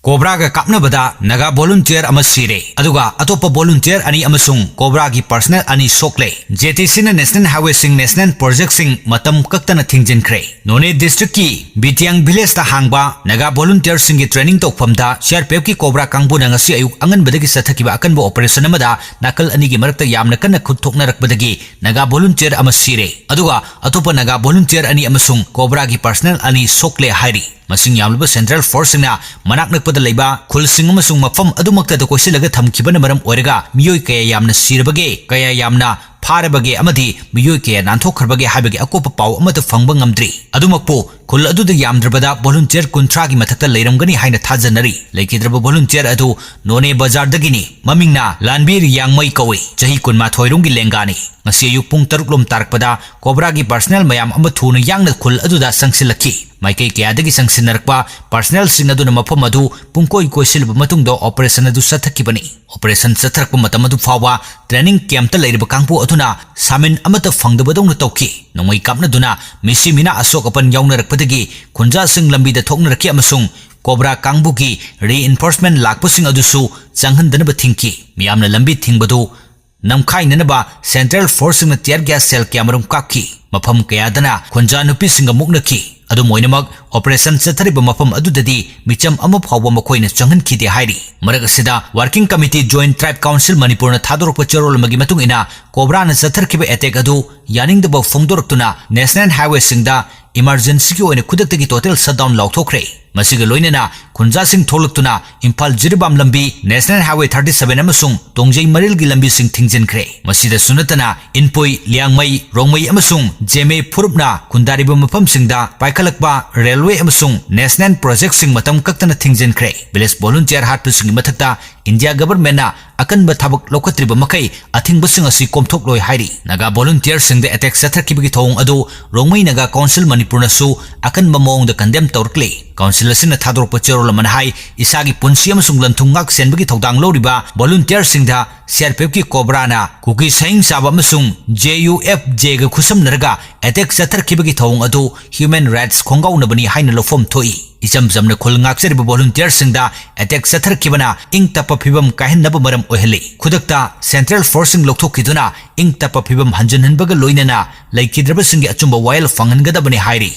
cobra ga kapnabada naga volunteer ama sire aduga atopa volunteer ani amasung cobra gi personnel ani sokle JTC na national highway sing national project sing matam kaktana thingjinkre none district ki bitiang village ta hangba naga volunteer sing gi training tokphamda CRPF ki cobra kangbu na ngasi ayuk angan badagi sathakiba akanba operation amada nakal ani gi marakta yamna kanna khutthoknarakbadagi naga volunteer ama sire aduga atopa naga volunteer ani amasung cobra gi personnel ani sokle hairi masing yamlaba central force na manak nakpada leiba khulsing amasung mafam adumakta da koisilaga thamkibana maram oiraga miyoi kaya yamna sirabage kaya yamna फारबगे अमदी मियोय के नानथोखरबगे हाबगे अकोप पाव अमत फंगबा ngamdri adumakpo khul aduda yamdrabada volunteer kuntra gi mathakta leiramgani haina thajanari leikidraba volunteer adu none bazar dagini mamingna lanbir yangmai kawi chahi kunma thoirungi lengani ngasi ayuk pung 6 lom tarakpada cobra gi personnel mayam ama thuna yangna khul aduda sangsilakhi maikai kayadagi sangsinarkpa personnel sing aduna mafam adu pungkoi koisilba matungda operation adu sathakibani operation satharakpa matam adu fawa training camp ta leiriba kangpu aduna samin amata fangdabadong tawki nongmai kapna duna misi mina asok apan yaunarkpadagi khunja sing lambi da thoknarki amasung cobra kangbu gi reinforcement lakpasing adusu changhandanaba thingki miyamna lambi thingbadu namkhainanaba central force na tear gas cell camera kakki mafam kayadana khunja nupi singa muknaki adu moinamak operation sathariba mafam adudadi micham amu phawba makoina changhan khide hairi marag asida working committee joint tribe council manipur na thadorok charol magi matung ina cobra na satharkiba attack adu yaning da phongdoraktuna national highway singda emergency ki oina khudaktagi total shutdown lauthokre masiga loinana khunja sing tholaktuna imphal jiribam lambi national highway 37 amasung tongjai maril gi lambi sing thingjinkre masida sunatana inpoi liangmai rongmai amasung jeme phurupna kundariba mafam singda paikalakba railway amasung national project sing matam kaktana thingjinkre village volunteer hatpu sing mathakta india government na akanba thabak lokatriba makai athingba sing asi komthok loi hairi naga volunteer sing the attack sathakibagi thong adu rongmai naga council manipur na su akanba mong da condemn torkle council asina thadorpa cherol manhai isagi punsi amasung lanthung ngak senbagi thodang loriba volunteer sing da CRPF ki cobra na kuki saing saba amasung JUFJ ga khusam naraga attack sathakibagi thong adu human rights khongau na bani haina lofom thoi isam jamna khul ngak seriba volunteer sing da attack sathakibana ing tapa phibam kahin naba maram ohele khudakta central forcing lokthokiduna ing tapa phibam hanjanhanbaga loinana laikidraba singi achumba while fangangadabani hairi